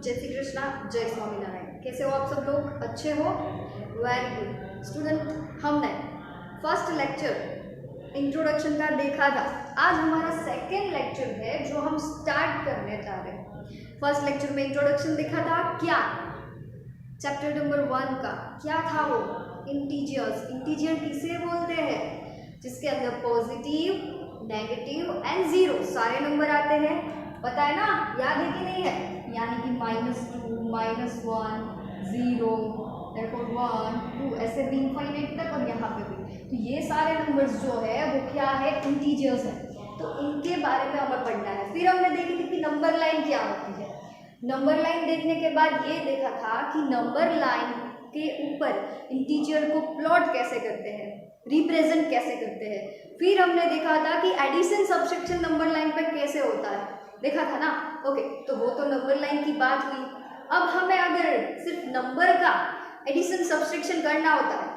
जय श्री कृष्णा, जय स्वामीनारायण। कैसे हो आप सब लोग? अच्छे हो? Very good student. हमने फर्स्ट लेक्चर इंट्रोडक्शन का देखा था। आज हमारा सेकेंड लेक्चर है जो हम स्टार्ट करने जा रहे हैं। फर्स्ट लेक्चर में इंट्रोडक्शन देखा था, क्या चैप्टर नंबर 1 का क्या था वो? इंटीजर्स। इंटीजर किसे बोलते हैं? जिसके अंदर पॉजिटिव, नेगेटिव एंड जीरो सारे नंबर आते हैं। पता है ना? याद है कि नहीं है? यानी कि -2, -1, 0, 1, 2 ऐसे भी इनफाइनाइट तक, और यहाँ पे भी। तो ये सारे नंबर्स जो है वो क्या है? इंटीजर्स है। तो इनके बारे में हमें पढ़ना है। फिर हमने देखी थी कि नंबर लाइन क्या होती है। नंबर लाइन देखने के बाद ये देखा था कि नंबर लाइन के ऊपर इंटीजर को प्लॉट कैसे करते हैं, रिप्रेजेंट कैसे करते हैं। फिर हमने देखा था कि एडिशन सब्सट्रैक्शन नंबर लाइन पे कैसे होता है, देखा था ना? ओके, तो वो तो नंबर लाइन की बात हुई। अब हमें अगर सिर्फ नंबर का एडिशन सब्सट्रैक्शन करना होता है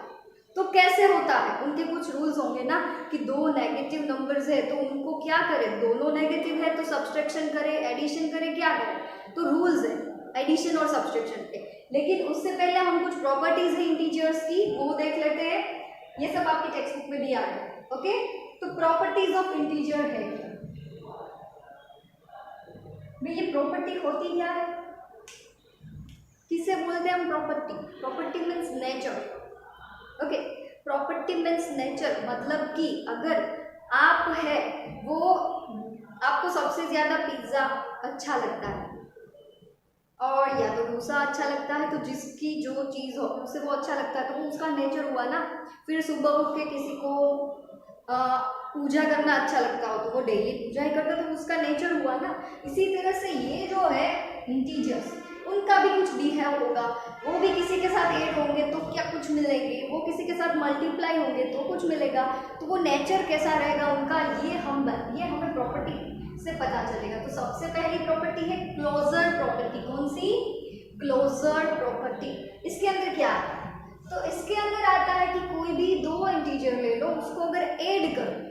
तो कैसे होता है? उनके कुछ रूल्स होंगे ना कि दो नेगेटिव नंबर्स है तो उनको क्या करें, दोनों नेगेटिव है तो सब्सट्रैक्शन करें, एडिशन करें, क्या करें? तो रूल्स है एडिशन और सब्सट्रैक्शन के। लेकिन उससे पहले हम कुछ प्रॉपर्टीज है इंटीजर्स की, वो देख लेते हैं। ये सब आपकी टेक्स्ट बुक में दिया है। ओके, तो प्रॉपर्टीज ऑफ इंटीजर है क्या? भाई ये प्रॉपर्टी होती क्या है? किसे बोलते हैं हम property? Property means nature. Okay, property means nature मतलब कि अगर आप है वो, आपको सबसे ज्यादा पिज्जा अच्छा लगता है और या तो डोसा अच्छा लगता है, तो जिसकी जो चीज़ हो उससे वो अच्छा लगता है तो वो उसका नेचर हुआ ना। फिर सुबह उठ के किसी को पूजा करना अच्छा लगता हो तो वो डेली पूजा ही करता, तो उसका नेचर हुआ ना। इसी तरह से ये जो है इंटीजर्स, उनका भी कुछ बिहेव होगा, वो भी किसी के साथ ऐड होंगे तो क्या कुछ मिलेंगे, वो किसी के साथ मल्टीप्लाई होंगे तो कुछ मिलेगा। तो वो नेचर कैसा रहेगा उनका, ये हमें प्रॉपर्टी से पता चलेगा। तो सबसे पहली प्रॉपर्टी है क्लोजर प्रॉपर्टी। कौन सी? Closure property. इसके अंदर क्या आता है? तो इसके अंदर आता है कि कोई भी दो इंटीजर ले लो, उसको अगर ऐड करो,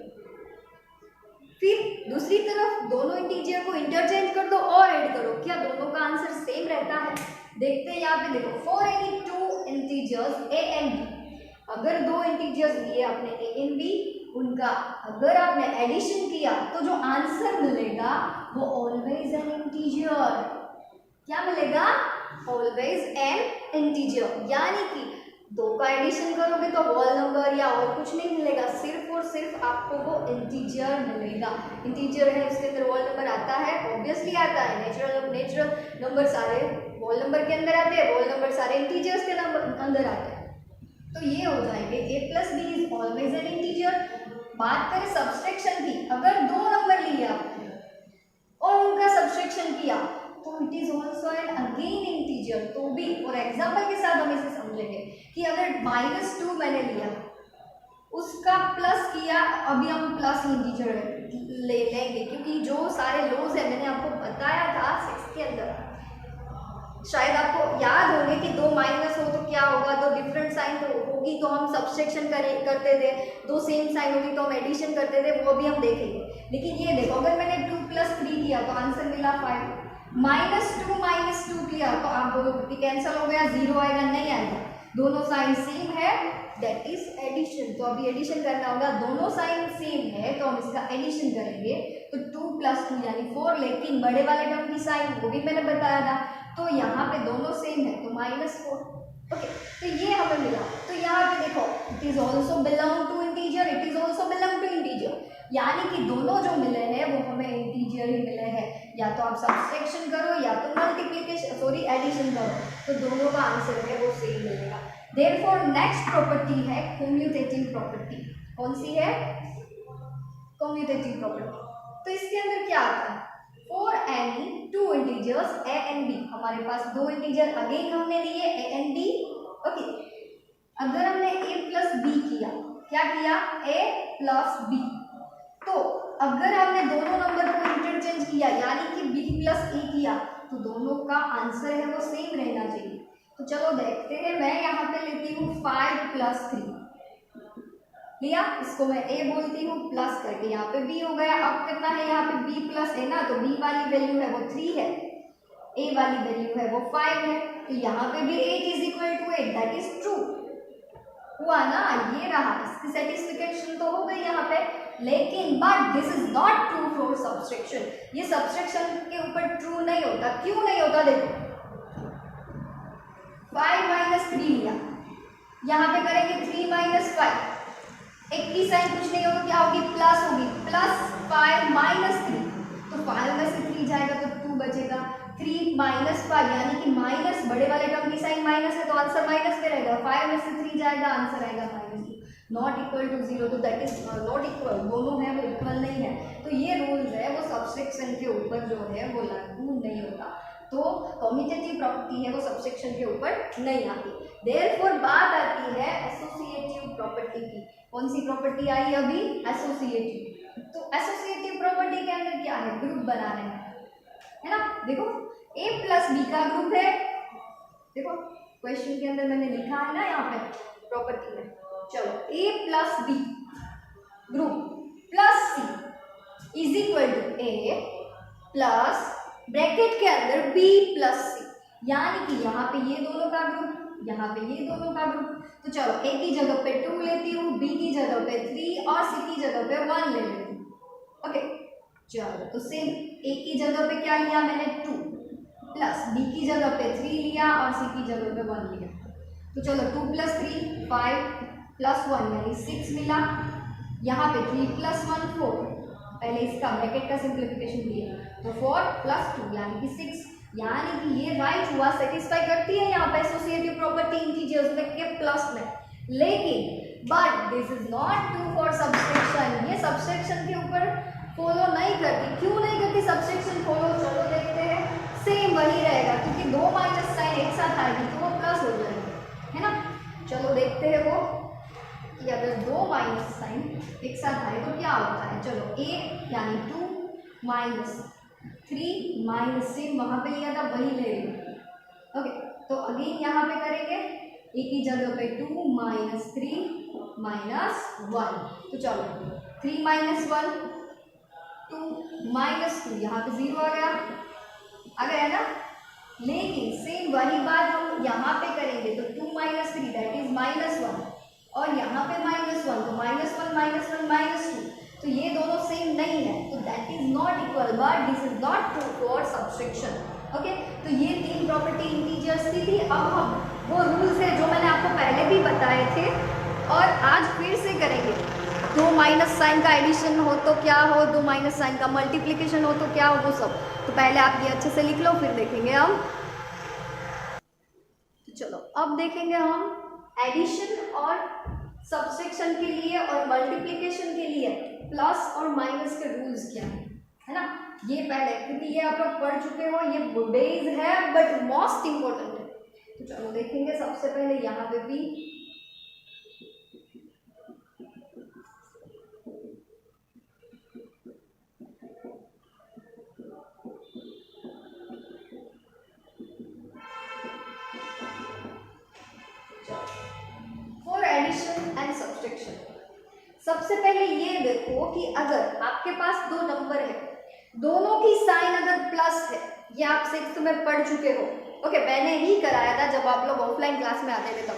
फिर दूसरी तरफ दोनों इंटीजर को इंटरचेंज कर दो और ऐड करो, क्या दोनों का आंसर सेम रहता है? देखते हैं यहाँ पे, देखो for any two integers a and b, अगर दो इंटीजर्स लिए आपने ए एंड बी, उनका अगर आपने एडिशन किया तो जो आंसर मिलेगा वो ऑलवेज एन इंटीजर। क्या मिलेगा? Always an integer. यानी कि दो का एडिशन करोगे तो होल नंबर या और कुछ नहीं मिलेगा, सिर्फ और सिर्फ आपको वो इंटीजर मिलेगा। इंटीजर है उसके अंदर होल नंबर आता है, ऑब्वियसली आता है। नेचुरल नंबर सारे होल नंबर के अंदर आते हैं, होल नंबर सारे इंटीजर्स के अंदर आते हैं। तो ये हो जाएंगे a plus b is always an integer. बात करें सब्सट्रैक्शन की, अगर दो नंबर लिए आपने और उनका सब्सट्रैक्शन किया तो it is also an again integer. तो भी और एग्जांपल के साथ हम इसे समझेंगे कि अगर -2 मैंने लिया, उसका प्लस किया, अभी हम प्लस इंटीजर ले लेंगे क्योंकि जो सारे लॉज है मैंने आपको बताया था 6 के अंदर। शायद आपको याद होंगे कि दो माइनस हो तो क्या होगा, दो डिफरेंट साइन होगी तो हम सब्सट्रैक्शन करते थे, दो सेम साइन होगी तो हम एडिशन करते थे, वो भी हम देखेंगे। लेकिन ये देखो, अगर मैंने 2 + 3 किया तो आंसर मिला 5, -2 किया तो आप बोलोगे कि कैंसिल हो गया, 0 आएगा, नहीं आएगा, दोनों साइन सेम है, दैट इज एडिशन। तो अभी एडिशन करना होगा, दोनों साइन सेम है तो हम इसका एडिशन करेंगे, तो 2 + 2 यानी 4। लेकिन बड़े वाले टर्म की साइन वो भी मैंने बताया था, तो यहाँ पे दोनों सेम है तो -4। ओके, तो ये हमें मिला। तो यहाँ पे देखो, it is also belong to integer, it is also belong to integer, यानी कि दोनों जो मिले हैं वो हमें इंटीजर ही मिले हैं। या तो आप सब्सट्रैक्शन करो या तो एडिशन करो, तो दोनों का आंसर है वो सेम मिलेगा। देयरफॉर नेक्स्ट प्रॉपर्टी है कम्यूटेटिव प्रॉपर्टी। कौन सी है? Commutative property. तो इसके अंदर क्या आता है? For any two integers a and b, हमारे पास दो इंटीजर अगेन हमने लिए ए एंड बी। ओके, अगर हमने a + b किया, क्या किया? a + b, तो अगर हमने दोनों नंबर को इंटरचेंज किया यानी कि b + a किया तो दोनों का आंसर है वो सेम रहना चाहिए। तो चलो देखते हैं, मैं यहाँ पे लेती हूँ 5 + 3 लिया, इसको मैं a बोलती हूँ, प्लस करके यहाँ पे b हो गया। अब कितना है यहाँ पे? b + a ना, तो b वाली वैल्यू है वो 3 है, ए वाली वैल्यू है वो 5 है, तो यहाँ पे भी 8 is equal to 8, that is true हुआ ना, ये रहा, इसकी सेटिस्फिकेशन तो हो गई यहाँ पे। लेकिन but this is not true for subtraction, ये सब्सट्रैक्शन के ऊपर ट्रू नहीं होता। क्यों नहीं होता, देखो 5 माइनस 3 लिया, यहाँ पे करेंगे 3 माइनस 5, एक की साइन कुछ नहीं होगा, क्या होगी प्लस होगी, प्लस 5 माइनस 3, तो 5 में से 3 जाएगा तो 2 बचेगा, 3 माइनस 5 यानी कि माइनस, बड़े वाले टर्म की साइन माइनस है तो आंसर माइनस में रहेगा, 5 में से 3 जाएगा, आंसर आएगा -2, नॉट इक्वल टू 0, तो दैट इज नॉट इक्वल, दोनों है वो इक्वल नहीं है। तो ये रूल्स है वो सब्सट्रैक्शन के ऊपर जो है वो लागू नहीं होता, तो कम्यूटेटिव प्रॉपर्टी है वो सब्सट्रैक्शन के ऊपर नहीं आती। देयरफॉर बात आती है एसोसिएटिव प्रॉपर्टी की। कौन सी प्रॉपर्टी आई अभी, एसोसिएटिव। तो एसोसिएटिव प्रॉपर्टी के अंदर क्या है, ग्रुप बनाने हैं, है ना। देखो a प्लस बी का ग्रुप है, देखो क्वेश्चन के अंदर मैंने लिखा है ना यहाँ पे प्रॉपर्टी में, चलो a plus b group plus c is equal to a plus bracket के अंदर b प्लस c, यानी कि यहाँ पे ये दोनों का ग्रुप, यहाँ पे ये दोनों का ग्रुप। तो चलो a की जगह पे 2 लेती हूँ, b की जगह पे 3 और c की जगह पे 1 ले लेती हूँ। ओके चलो, तो सेम a की जगह पे क्या लिया मैंने 2 प्लस b की जगह पे 3 लिया और c की जगह पे 1 लिया। तो चलो 2 प्लस 3 5 प्लस 1 यानी 6 मिला, यहाँ पे 3 प्लस 1 4, पहले इसका ब्रैकेट का सिंप्लीफिकेशन दिया तो 4 प्लस 2 यानी कि 6, यानी कि ये राइट हुआ, सेटिस्फाई करती है यहाँ पे एसोसिएटिव प्रॉपर्टी इंटीजर्स में के प्लस में। लेकिन but this is not true for subtraction, ये सब्सट्रैक्शन के ऊपर फॉलो नहीं करती। क्यों नहीं करती सब्सट्रैक्शन फॉलो, चलो देखते हैं। सेम वही रहेगा क्योंकि 2 माइनस साइन एक साथ आएगी तो वो प्लस हो जाएगी, है ना। चलो देखते हैं वो कि अगर 2 माइनस साइन एक साथ आए तो क्या होता है। चलो a यानी 2 माइनस 3 माइनस से वहाँ पे लिया था वही ले रही हूँ। ओके तो अगेन यहाँ पे करेंगे, a की जगह पे 2 माइनस 3 माइनस 1, तो चलो 3 माइनस 1 2 माइनस 2, यहाँ पे 0 आ गया ना। लेकिन सेम वही बात हम यहाँ पे करेंगे तो 2 माइनस 3 दैट इज -1 और यहाँ पे -1 तो -1 -1 -2, तो ये दोनों सेम नहीं है तो that is not equal, but this is not true for subtraction. Okay तो ये 3 प्रॉपर्टी इंटीजर्स की थी। अब हम वो रूल्स है जो मैंने आपको पहले भी बताए थे और आज फिर से करेंगे। 2 माइनस साइन का एडिशन हो तो क्या हो, 2 माइनस साइन का मल्टीप्लिकेशन हो तो क्या हो, वो सब तो पहले आप ये अच्छे से लिख लो फिर देखेंगे हम। चलो अब देखेंगे हम एडिशन और सब्सट्रैक्शन के लिए और मल्टीप्लिकेशन के लिए प्लस और माइनस के रूल्स क्या है ना। ये पहले क्योंकि ये आप लोग पढ़ चुके हो, ये बेस है बट मोस्ट इंपॉर्टेंट है। तो चलो देखेंगे सबसे पहले यहाँ पे भी एडिशन एंड सब्सट्रैक्शन। सबसे पहले ये देखो कि अगर आपके पास 2 नंबर है, दोनों की साइन अगर प्लस है, ये आप 6th में पढ़ चुके हो। ओके मैंने ही कराया था जब आप लोग ऑफलाइन क्लास में आते थे तब,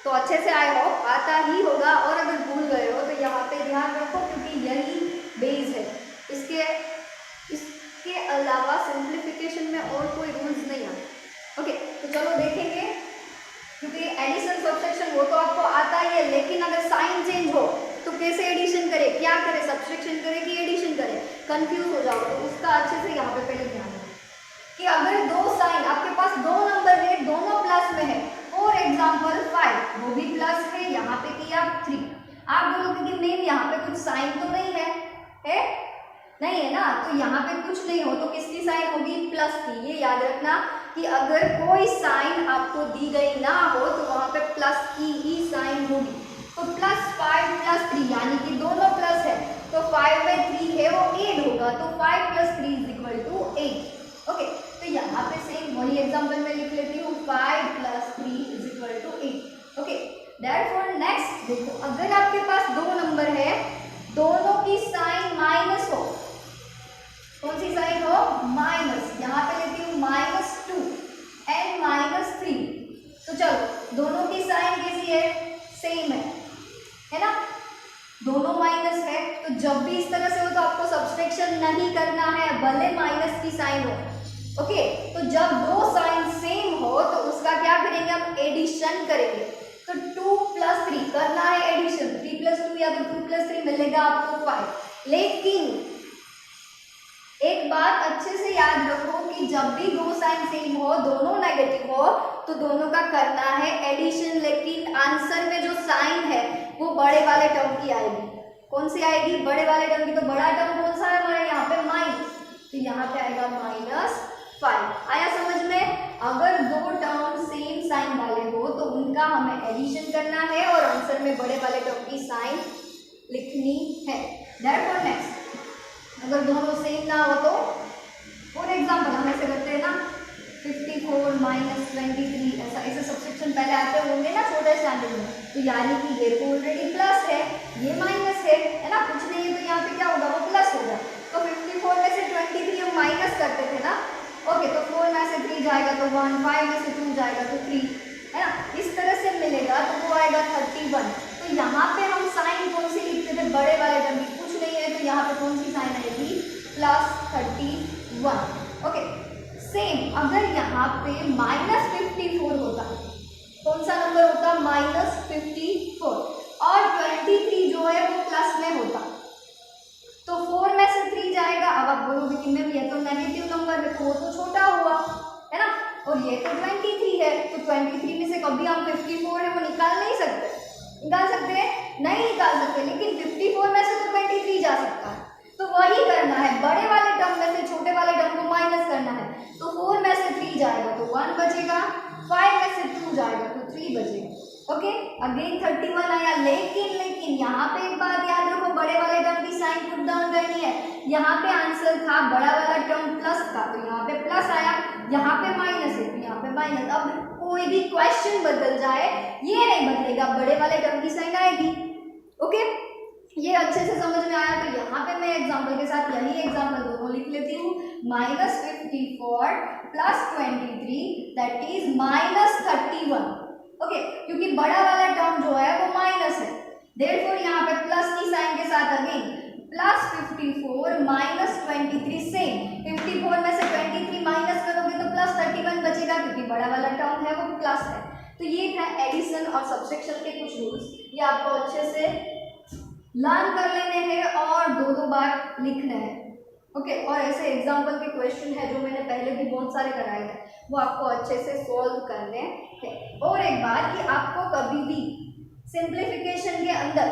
तो अच्छे से आई होप आता ही होगा। और अगर भूल गए हो तो यहाँ पे ध्यान रखो क्योंकि यही बेस है, इसके अलावा सिंप्लीफिकेशन में और कोई रूल्स नहीं आते। ओके तो चलो देखेंगे क्योंकि एडिशन सब्सट्रैक्शन वो तो आपको आता ही है, लेकिन अगर साइन चेंज हो तो कैसे एडिशन करे, क्या करे, सब्सट्रैक्शन करे कि एडिशन करे, कंफ्यूज हो जाओ। तो उसका अच्छे से यहाँ पे पहले ध्यान रखो कि अगर 2 साइन आपके पास 2 नंबर है, दोनों प्लस में है, फॉर एग्जाम्पल 5 वो भी प्लस है, यहाँ पे किया 3, आप बोलोगे कि नहीं यहाँ पे कुछ साइन तो नहीं है नहीं है ना, तो यहाँ पे कुछ नहीं हो तो किसकी साइन होगी, प्लस की। ये याद रखना कि अगर कोई साइन आपको दी गई ना हो तो वहाँ पे प्लस की ही साइन होगी। तो +5 + 3 यानी कि दोनों प्लस है तो 5 में 3 है वो 8 होगा, तो 5 + 3 = 8। ओके तो यहाँ पे सेम वही एग्जाम्पल में लिख लेती हूँ, 5 + 3 = 8। ओके देयरफॉर नेक्स्ट देखो, अगर आपके पास 2 नंबर है, दोनों की साइन माइनस हो, कौन सी साइन हो, माइनस, यहाँ पे लेती हूँ -2 दोनों की साइन कैसी है, सेम है ना, दोनों माइनस है। तो जब भी इस तरह से हो तो आपको सब्सट्रैक्शन नहीं करना है, भले माइनस की साइन हो। ओके, तो जब दो साइन सेम हो तो उसका क्या करेंगे, हम एडिशन करेंगे। तो 2 + 3 करना है एडिशन, 3 + 2 या तो 2 + 3 मिलेगा आपको 5। लेकिन एक बात अच्छे से याद रखो कि जब भी दो साइन सेम हो, दोनों नेगेटिव हो, तो दोनों का करना है एडिशन। लेकिन आंसर में जो साइन है वो बड़े वाले टर्म की आएगी। कौन सी आएगी, बड़े वाले टर्म की। तो बड़ा टर्म कौन सा है हमारे यहाँ पे, माइनस, तो यहाँ पे आएगा -5। आया समझ में। अगर दो टर्म सेम साइन वाले हो तो उनका हमें एडिशन करना है और आंसर में बड़े वाले टर्म की साइन लिखनी है। देयरफॉर नेक्स्ट, अगर दोनों सेम ना हो तो फॉर एग्जाम्पल हम ऐसे करते हैं ना, 54 - 23, ऐसे सब्सट्रैक्शन पहले आते होंगे ना छोटे स्टैंडर्ड में। तो यानी कि ये तो ऑलरेडी प्लस है, ये माइनस है ना, कुछ नहीं है, तो यहाँ पे क्या होगा, वो प्लस होगा। तो 54 में से 23 हम माइनस करते थे ना। ओके, तो 4 में से 3 जाएगा तो 1, 5 में से 2 जाएगा तो 3, है ना, इस तरह से मिलेगा। तो वो आएगा 31। तो यहाँ पे हम साइन कौन सी लिखते थे, बड़े वाले टर्म की, कुछ नहीं है, तो यहाँ पे कौन सी साइन आएगी, +31। ओके, सेम अगर यहाँ पे -54 होता, कौन सा नंबर होता, -54, और 23 जो है वो प्लस में होता, तो 4 में से 3 जाएगा। अब आप बोलोगे कि मैम ये तो नेगेटिव नंबर है, तो वो तो छोटा हुआ, है ना, और ये तो 23 है, तो 23 में से कभी हम 54 है वो निकाल नहीं सकते, निकाल सकते हैं, नहीं निकाल सकते। लेकिन 54 में से तो 23 जा सकता है। तो वही करना है, बड़े वाले टर्म में से छोटे वाले टर्म को माइनस करना है। तो 4 में से 3 जाएगा तो 1 बचेगा, 5 में से 2 जाएगा तो 3 बचेगा। ओके, अगेन 31 आया। लेकिन यहाँ पे एक बात याद रखो, बड़े वाले टर्म की साइन पुट डाउन करनी है। यहाँ पे आंसर था बड़ा वाला टर्म प्लस था, तो यहाँ पे प्लस आया, यहाँ पे माइनस है तो यहाँ पे माइनस। अब कोई भी क्वेश्चन बदल जाए ये नहीं बदलेगा, बड़े वाले टर्म की साइन आएगी। ओके, ये अच्छे से समझ में आया। तो यहाँ पे मैं एग्जाम्पल के साथ यही एग्जाम्पल दोनों लिख लेती हूँ, -54 + 23 दैट इज -31। ओके, क्योंकि बड़ा वाला टर्म जो है वो माइनस है, देयरफॉर यहाँ पे प्लस की साइन के साथ अगेन +54 - 23 सेम। 54 में से 23 माइनस करोगे तो +31 बचेगा, क्योंकि बड़ा वाला टर्म है वो प्लस है। तो ये था एडिशन और सब्सट्रैक्शन के कुछ रूल्स, ये आपको अच्छे से लर्न कर लेने हैं और दो बार लिखना है। ओके, और ऐसे एग्जाम्पल के क्वेश्चन है जो मैंने पहले भी बहुत सारे कराए थे, वो आपको अच्छे से सॉल्व करने हैं। और एक बात कि आपको कभी भी सिंप्लीफिकेशन के अंदर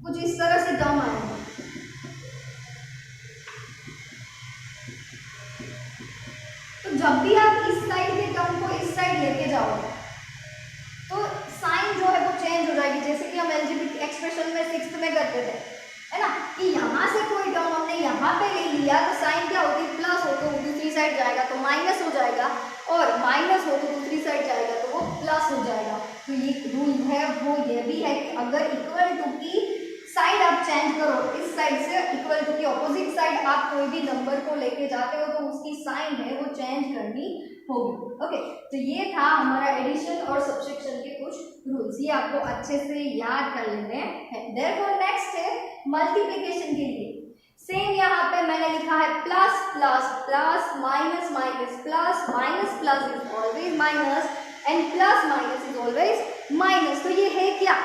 कुछ इस तरह से टर्म आएंगे, तो जब भी आप इस साइड के टर्म को इस साइड लेके जाओगे तो साइन जो है वो चेंज हो जाएगी। जैसे कि हम एलजेब्रिक एक्सप्रेशन में 6th में करते थे, है ना, कि यहाँ से कोई टर्म हमने यहाँ पे ले लिया तो साइन क्या होती है, प्लस हो तो दूसरी साइड जाएगा तो माइनस हो जाएगा, और माइनस हो तो दूसरी साइड जाएगा तो वो प्लस हो जाएगा। तो ये रूल है वो ये भी है कि अगर इक्वल टू की साइड आप चेंज करो, इस साइड से इक्वल टू की ऑपोजिट साइड आप कोई भी नंबर को लेके जाते हो तो उसकी साइन है वो चेंज करनी होगी। ओके, तो ये था हमारा एडिशन और सब्सट्रैक्शन के कुछ रूल्स, ये आपको अच्छे से याद कर लेने हैं। देयरफॉर नेक्स्ट है मल्टीप्लिकेशन के लिए। सेम यहाँ पे मैंने लिखा है plus plus plus minus minus plus minus plus is always minus and plus minus is always minus. तो ये है क्या,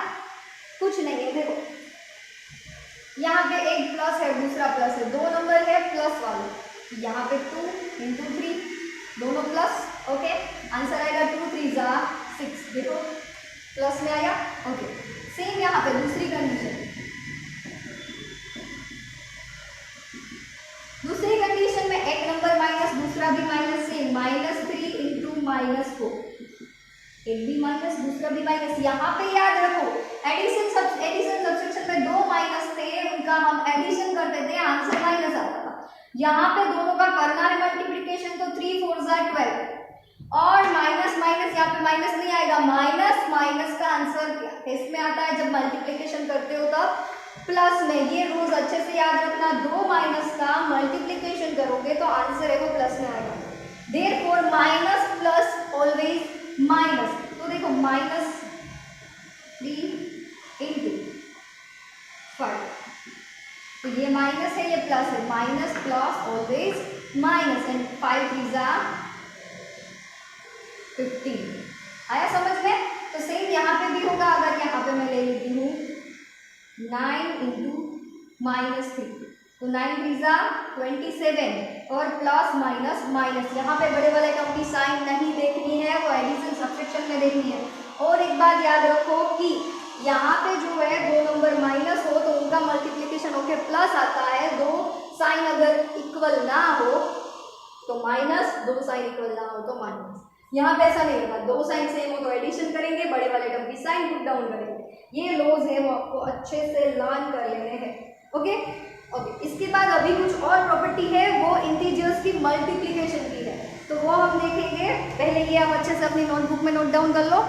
कुछ नहीं है। देखो यहाँ पे एक प्लस है दूसरा प्लस है, दो नंबर है प्लस वाले, यहाँ पे 2 × 3 दोनों प्लस। ओके, आंसर आएगा 2 × 3 = 6। देखो प्लस में आया। ओके, सेम यहाँ पे दूसरी कंडीशन, दूसरी कंडीशन में एक नंबर माइनस दूसरा भी माइनस, सेम -3 × -4, एक भी माइनस दूसरा भी माइनस। यहाँ पे याद रखो एडिशन सब्सट्रैक्शन में दो माइनस थे, उनका हम एडिशन करते थे, आंसर माइनस आता था। यहाँ पे दोनों का करना है मल्टीप्लिकेशन, तो 3 × 4 = 12, और माइनस माइनस यहाँ पे माइनस नहीं आएगा, माइनस माइनस का आंसर टेस्ट में आता है जब मल्टीप्लिकेशन करते हो तब प्लस में। ये रूल्स अच्छे से याद रखना, दो माइनस का मल्टीप्लिकेशन करोगे तो आंसर है वो प्लस में आएगा। Therefore minus plus always minus. तो देखो -3 इंटू 5, तो ये माइनस है, ये प्लस है, minus plus always minus, and 5 3 जा 15। आया समझ में? तो सेम यहाँ पे भी होगा। अगर यहाँ पे मैं ले लेती हूँ 9 इंटू -3, तो 9 3 जा 27 और प्लस माइनस माइनस। यहाँ पे बड़े वाले टर्म की साइन नहीं देखनी है, वो एडिशन सब्सट्रैक्शन में देखनी है। और एक बात याद रखो कि यहाँ पे जो है दो नंबर माइनस हो तो उनका मल्टीप्लिकेशन होके प्लस आता है, दो साइन अगर इक्वल ना हो तो माइनस, दो साइन इक्वल ना हो तो माइनस। यहाँ पे ऐसा नहीं होगा, दो साइन सेम हो तो एडिशन करेंगे, बड़े वाले टर्म की साइन पुट डाउन करेंगे। ये लॉज है वो आपको अच्छे से लर्न कर लेने हैं। ओके ओके, इसके बाद अभी कुछ और प्रॉपर्टी है, वो इंटीजर्स की मल्टीप्लिकेशन की है, तो वो हम देखेंगे। पहले ये आप अच्छे से अपनी नोटबुक में नोट डाउन कर लो।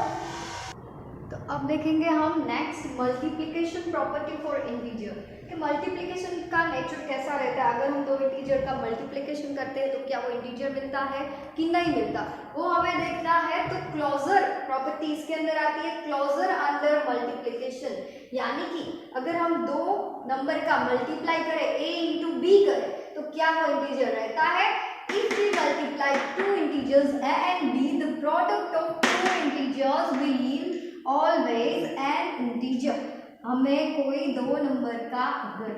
तो अब देखेंगे हम next multiplication property for integer कि मल्टीप्लिकेशन का नेचर कैसा रहता है। अगर हम दो इंटीजर का मल्टीप्लिकेशन करते हैं तो क्या वो इंटीजर मिलता है कि नहीं मिलता, वो हमें देखना है। तो क्लोजर प्रॉपर्टी इसके अंदर आती है, क्लोजर अंडर मल्टीप्लिकेशन, यानी कि अगर हम दो नंबर का मल्टीप्लाई करें, a इंटू बी करें, तो क्या वो इंटीजर रहता है। If we multiply two integers a and b, the product of two integers will yield always an integer। हमें कोई दो नंबर का अगर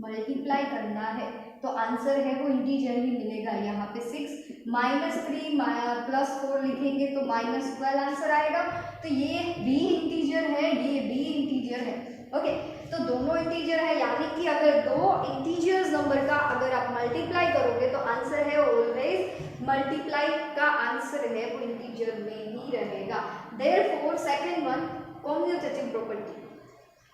मल्टीप्लाई करना है तो आंसर है वो इंटीजर ही मिलेगा। यहाँ पे 6 -3 प्लस 4 लिखेंगे तो -12 आंसर आएगा। तो ये b इंटीजर है, ये b इंटीजर है। ओके, तो दोनों इंटीजर है, यानी कि अगर दो इंटीजर्स नंबर का अगर आप मल्टीप्लाई करोगे तो आंसर है ऑलवेज मल्टीप्लाई का आंसर है वो इंटीजर में ही रहेगा। Therefore second one commutative property.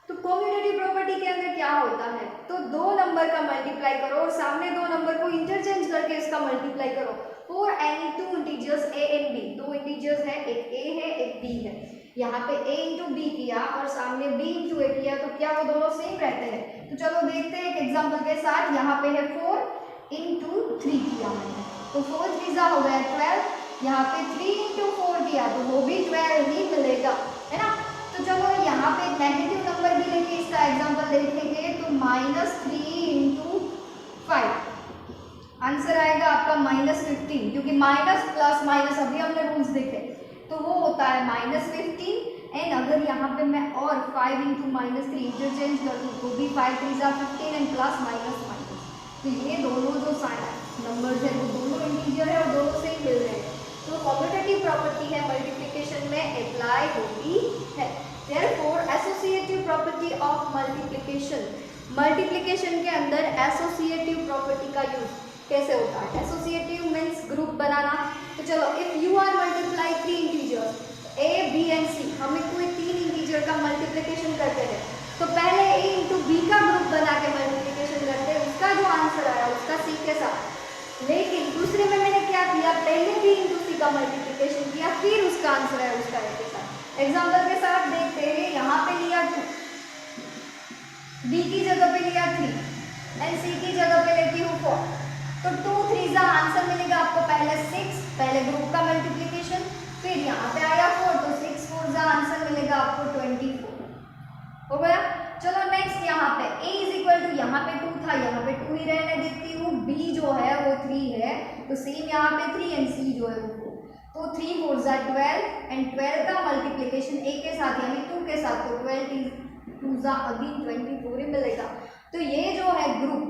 तो कम्यूटेटिव प्रॉपर्टी के अंदर क्या होता है, तो दो नंबर का मल्टीप्लाई करो और सामने दो नंबर को इंटरचेंज करके इसका मल्टीप्लाई करो। For any two integers a and b, दो इंटीजर्स है, एक a है एक b है। यहाँ पे a इंटू बी किया और सामने b इंटू a किया, तो क्या वो दोनों सेम रहते हैं। तो चलो देखते हैं एक एग्जांपल के साथ। यहाँ पे है 4 इंटू 3 किया मैंने, तो 4 3 हो गया 12। यहाँ पे 3 इंटू 4 किया तो वो भी 12 ही मिलेगा, है ना। तो चलो यहाँ पे नेगेटिव नंबर भी लेके इसका एग्जांपल देखेंगे, तो -3 इंटू 5 आंसर आएगा आपका -15, क्योंकि माइनस प्लस माइनस अभी हमने रूल्स देखे, तो वो होता है -15। एंड अगर यहाँ पे मैं और 5 इंटू -3 इंटरचेंज कर दूँ तो भी 5 3 जा 15 एंड प्लस माइनस माइनस, तो ये दोनों जो नंबर्स है वो दोनों इंटीजर है और दोनों से ही मिल रहे हैं। तो कम्यूटेटिव प्रॉपर्टी है मल्टीप्लिकेशन में अप्लाई होती है। Therefore associative property of multiplication, multiplication के अंदर एसोसिएटिव प्रॉपर्टी का यूज कैसे होता है। एसोसिएटिव मीन्स ग्रुप बनाना। तो चलो, if you are multiply 3 integers a b and c, हमें कोई 3 इंटीजर का मल्टीप्लिकेशन करते हैं तो पहले a इंटू बी का ग्रुप बना के मल्टीप्लिकेशन करते हैं, उसका जो आंसर आया उसका c के साथ। लेकिन दूसरे में मैंने क्या किया, पहले b इंटू सी का मल्टीप्लिकेशन किया, फिर उसका आंसर आया उसका a के साथ। एग्जाम्पल के साथ देखते हैं, यहाँ पे लिया 2, b की जगह पे लिया 3 एंड c की जगह पे लेती हूँ 4, तो 2 3 जा आंसर मिलेगा आपको पहले 6, पहले ग्रुप का मल्टीप्लिकेशन, फिर यहाँ पे आया 4 तो 6 4 जा आंसर मिलेगा आपको 24, हो गया। चलो नेक्स्ट, यहाँ पे a इज इक्वल टू, यहाँ पे 2 था, यहाँ पे 2 ही रहने देती हूँ, b जो है वो 3 है, तो सेम यहाँ पे 3 एंड c जो है वो 4, तो 3 4 जा 12 एंड 12 का मल्टीप्लिकेशन a के साथ यानी 2 के साथ, तो 12 2 जा अगेन 24 ही मिलेगा। तो ये जो है ग्रुप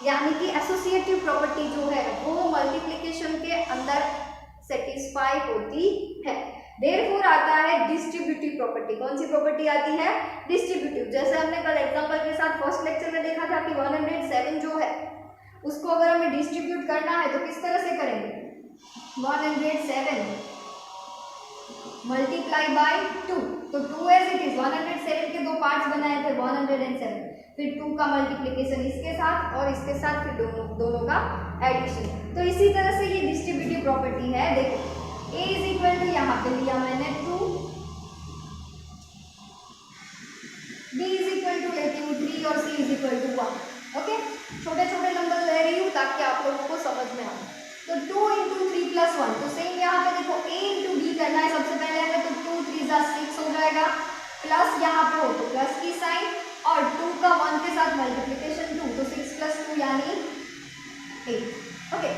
यानी कि एसोसिएटिव प्रॉपर्टी जो है वो मल्टीप्लिकेशन के अंदर सेटिस्फाई होती है। देयरफॉर आता है डिस्ट्रीब्यूटिव प्रॉपर्टी। कौन सी प्रॉपर्टी आती है, डिस्ट्रीब्यूटिव। जैसे हमने कल एग्जांपल के साथ फर्स्ट लेक्चर में देखा था कि 107 जो है उसको अगर हमें डिस्ट्रीब्यूट करना है तो किस तरह से करेंगे, 107 मल्टीप्लाई बाय 2, तो 2 एज इट इज 107 के दो पार्ट्स बनाए थे 107, फिर 2 का मल्टीप्लिकेशन इसके साथ और इसके साथ फिर दोनों का एडिशन। तो इसी तरह से ये डिस्ट्रीब्यूटिव प्रॉपर्टी है। देखो a इज इक्वल टू, यहाँ पे लिया मैंने 2, b इज इक्वल टू लेती हूँ 3 और c is equal to 1। Okay, छोटे छोटे नंबर ले रही हूँ ताकि आप लोगों को समझ में आए। तो 2 इंटू 3 प्लस 1, तो सेम यहाँ पे देखो a इंटू b करना है सबसे पहले हमें, तो 2 जा 6 हो जाएगा, प्लस यहाँ पे हो तो प्लस की साइन, और 2 का 1 के साथ मल्टीप्लिकेशन 2, तो 6 + 2 यानी 8। ओके,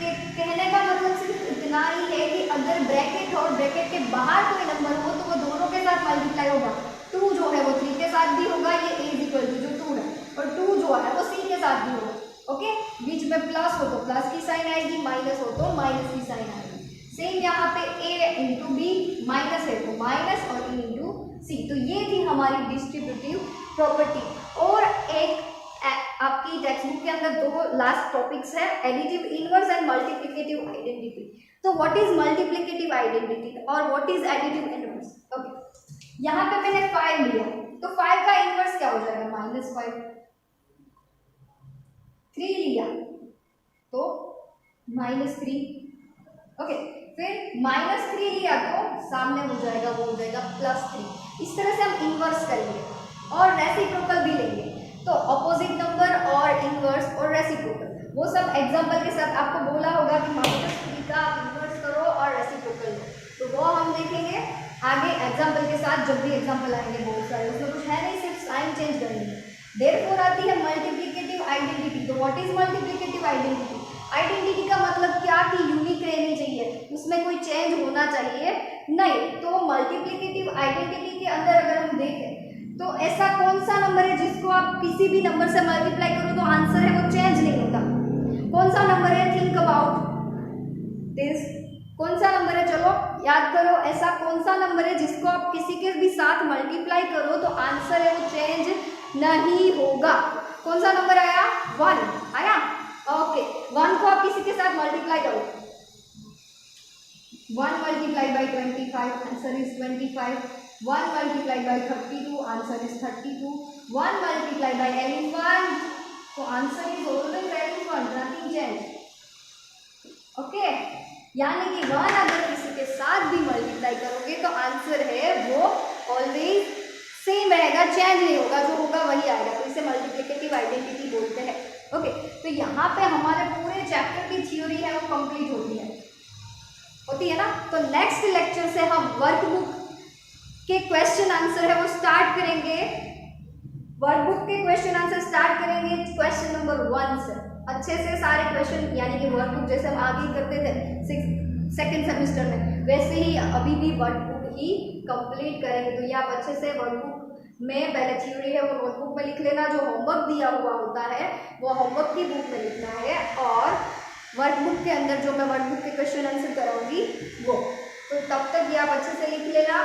कहने का मतलब सिर्फ इतना ही है कि अगर ब्रैकेट और ब्रैकेट के बाहर कोई नंबर हो तो वो दोनों के साथ मल्टीप्लाई होगा। 2 जो है वो 3 के साथ भी होगा, ये a = जो 2 है, और 2 जो है वो c के साथ भी होगा। ओके, बीच में प्लस हो तो प्लस की साइन आएगी, माइनस हो तो माइनस की साइन आएगी। सेम यहाँ पे a × b, माइनस है तो माइनस, और e × c। तो ये थी हमारी डिस्ट्रीब्यूटिव प्रॉपर्टी। और एक आपकी टेक्स्ट बुक के अंदर 2 लास्ट टॉपिक्स है, additive inverse and multiplicative identity. तो व्हाट इज मल्टीप्लिकेटिव आइडेंटिटी और what is additive inverse? Okay, यहाँ पे मैंने 5 लिया, तो 5 का इनवर्स क्या हो जाएगा? -5। 3 लिया तो -3। ओके, फिर -3 लिया तो सामने हो जाएगा, वो हो जाएगा +3। इस तरह से हम इनवर्स करेंगे और रेसिप्रोकल भी लेंगे। तो ऑपोजिट नंबर और इनवर्स और रेसिप्रोकल, वो सब एग्जांपल के साथ आपको बोला होगा कि -3 का आप इनवर्स करो और रेसिप्रोकल लो, तो वो हम देखेंगे आगे एग्जांपल के साथ, जब भी एग्जांपल आएंगे बहुत सारे, उसमें कुछ है नहीं, सिर्फ साइन चेंज करेंगे। देयरफॉर आती है मल्टीप्लिकेटिव आइडेंटिटी। तो what is multiplicative identity? Identity का मतलब क्या कि यूनिक रहनी चाहिए, उसमें कोई चेंज होना चाहिए नहीं। तो मल्टीप्लिकेटिव आइडेंटिटी के अंदर अगर हम देखें तो ऐसा कौन सा नंबर है जिसको आप किसी भी नंबर से मल्टीप्लाई करो तो आंसर है वो चेंज नहीं होता? कौन सा नंबर है? Think about this. कौन सा नंबर है? चलो याद करो, ऐसा कौन सा नंबर है जिसको आप किसी के भी साथ मल्टीप्लाई करो तो आंसर है वो चेंज नहीं होगा? कौन सा नंबर आया? 1 आया। ओके, 1 को आप किसी के साथ मल्टीप्लाई करो, 1 × 25, answer is 25। 1 × 32, answer is 32। 1 × elephant, तो answer is always elephant, nothing change. Okay, यानी कि 1 अगर किसी के साथ भी मल्टीप्लाई करोगे तो आंसर है वो ऑलवेज सेम रहेगा, चेंज नहीं होगा, जो होगा वही आएगा। तो इसे मल्टीप्लिकेटिव आइडेंटिटी बोलते हैं। ओके, तो यहाँ पे हमारे पूरे चैप्टर की थ्योरी है वो कंप्लीट होती है ना। तो नेक्स्ट लेक्चर से हम वर्कबुक के क्वेश्चन आंसर है वो स्टार्ट करेंगे। वर्कबुक के क्वेश्चन आंसर स्टार्ट करेंगे क्वेश्चन नंबर 1 से, अच्छे से सारे क्वेश्चन, यानी कि वर्कबुक जैसे हम आगे करते थे सेकेंड सेमेस्टर में, वैसे ही अभी भी वर्कबुक ही कंप्लीट करेंगे। तो ये आप अच्छे से वर्कबुक में पहले थ्योरी है वो नोटबुक में लिख लेना, जो होमवर्क दिया हुआ होता है वो होमवर्क की बुक में लिखना है, और वर्कबुक के अंदर जो मैं वर्कबुक के क्वेश्चन आंसर कराऊंगी वो। तो तब तक ये आप अच्छे से लिख लेना।